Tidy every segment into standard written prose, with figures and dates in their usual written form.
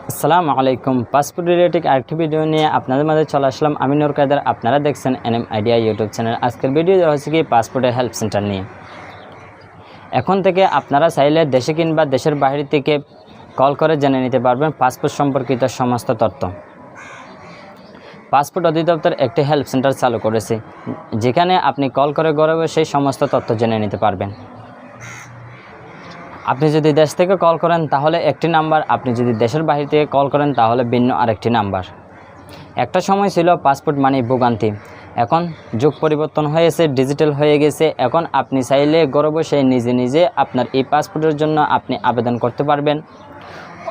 আসসালামু আলাইকুম। Passport related আরেকটি ভিডিও নিয়ে আপনাদের মাঝে চলে আসলাম। আমি নোরুলকাদের, আপনারা দেখছেন এনএম আইডিয়া ইউটিউব চ্যানেল। আজকের ভিডিও হচ্ছে কি পাসপোর্টের হেল্প সেন্টার নিয়ে। এখন থেকে আপনারা চাইলে দেশে কিংবা দেশের বাইরে থেকে কল করে জেনে নিতে পারবেন পাসপোর্ট সম্পর্কিত সমস্ত তথ্য। পাসপোর্ট অধিদপ্তর একটি হেল্প সেন্টার চালু করেছে, যেখানে আপনি কল করে ঘরে সেই সমস্ত তথ্য জেনে নিতে পারবেন। আপনি যদি দেশ থেকে কল করেন তাহলে একটি নাম্বার, আপনি যদি দেশের বাইরে থেকে কল করেন তাহলে ভিন্ন আরেকটি নাম্বার। একটা সময় ছিল পাসপোর্ট মানে ভোগান্তি, এখন যুগ পরিবর্তন হয়েছে, ডিজিটাল হয়ে গেছে। এখন আপনি চাইলে ঘরে বসে নিজে নিজে আপনার এই পাসপোর্টের জন্য আপনি আবেদন করতে পারবেন,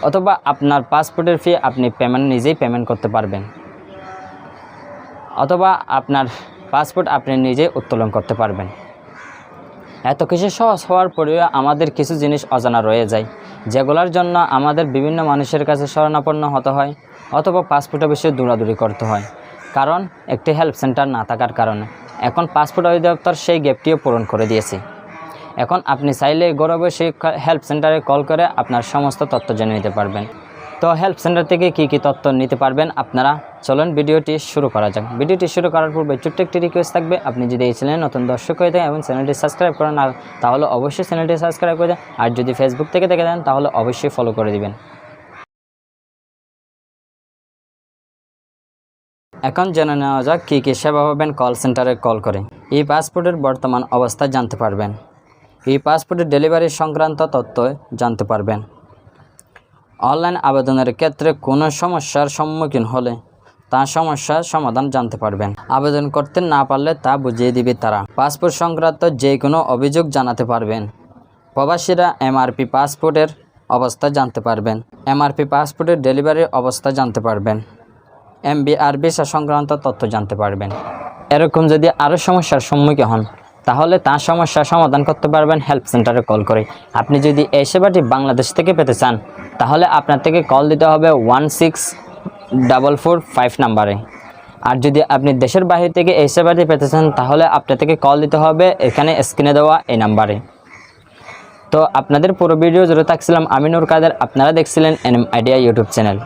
অথবা আপনার পাসপোর্টের ফি আপনি নিজেই পেমেন্ট করতে পারবেন, অথবা আপনার পাসপোর্ট আপনি নিজেই উত্তোলন করতে পারবেন। এত কিছু সহজ হওয়ার পরেও আমাদের কিছু জিনিস অজানা রয়ে যায়, যেগুলোর জন্য আমাদের বিভিন্ন মানুষের কাছে শরণাপন্ন হতে হয়, অথবা পাসপোর্ট অফিসে দৌড়াদৌড়ি করতে হয়, কারণ একটি হেল্প সেন্টার না থাকার কারণে। এখন পাসপোর্ট অধিদপ্তর সেই গ্যাপটিও পূরণ করে দিয়েছে। এখন আপনি চাইলে ঘরে বসে হেল্প সেন্টারে কল করে আপনার সমস্ত তথ্য জেনে নিতে পারবেন। তো হেল্প সেন্টার থেকে কী তথ্য নিতে পারবেন আপনারা, চলুন ভিডিওটি শুরু করা যাক। ভিডিওটি শুরু করার পূর্বে ছোট্ট একটি রিকোয়েস্ট থাকবে, আপনি যদি এই চ্যানেলে নতুন দর্শক হয়ে থাকেন এবং চ্যানেলটি সাবস্ক্রাইব করেন না, তাহলে অবশ্যই চ্যানেলটি সাবস্ক্রাইব করে দেন। আর যদি ফেসবুক থেকে দেখে দেন তাহলে অবশ্যই ফলো করে দিবেন। এখন জেনে নেওয়া যাক কী সেবা পাবেন কল সেন্টারে কল করে। এই পাসপোর্টের বর্তমান অবস্থা জানতে পারবেন, এই পাসপোর্টের ডেলিভারি সংক্রান্ত তথ্য জানতে পারবেন। অনলাইন আবেদনের ক্ষেত্রে কোনো সমস্যার সম্মুখীন হলে তা সমস্যার সমাধান জানতে পারবেন। আবেদন করতে না পারলে তা বুঝিয়ে দিবে তারা। পাসপোর্ট সংক্রান্ত যে কোনো অভিযোগ জানাতে পারবেন। প্রবাসীরা এমআরপি পাসপোর্টের অবস্থা জানতে পারবেন, এমআরপি পাসপোর্টের ডেলিভারির অবস্থা জানতে পারবেন, এমবিআর ভিসা সংক্রান্ত তথ্য জানতে পারবেন। এরকম যদি আরও সমস্যার সম্মুখীন হন তাহলে তার সমস্যার সমাধান করতে পারবেন হেল্প সেন্টারে কল করে। আপনি যদি এই সেবাটি বাংলাদেশ থেকে পেতে চান তাহলে আপনার থেকে কল দিতে হবে 16445 নাম্বারে। আর যদি আপনি দেশের বাইরে থেকে এই সেবাটি পেতে চান তাহলে আপনার থেকে কল দিতে হবে এখানে স্ক্রিনে দেওয়া এই নাম্বারে। তো আপনাদের পুরো ভিডিও জুড়ে থাকছিলাম আমি নোরুলকাদের, আপনারা দেখছিলেন এনএম আইডিয়া ইউটিউব চ্যানেল।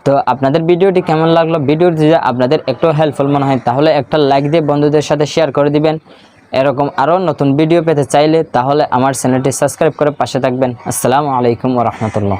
তো আপনাদের ভিডিওটি কেমন লাগলো, ভিডিওটি যদি আপনাদের একটু হেল্পফুল মনে হয় তাহলে একটা লাইক দিয়ে বন্ধুদের সাথে শেয়ার করে দিবেন। এরকম আরও নতুন ভিডিও পেতে চাইলে তাহলে আমার চ্যানেলটি সাবস্ক্রাইব করে পাশে থাকবেন। আসসালামু আলাইকুম ওয়া রাহমাতুল্লাহ।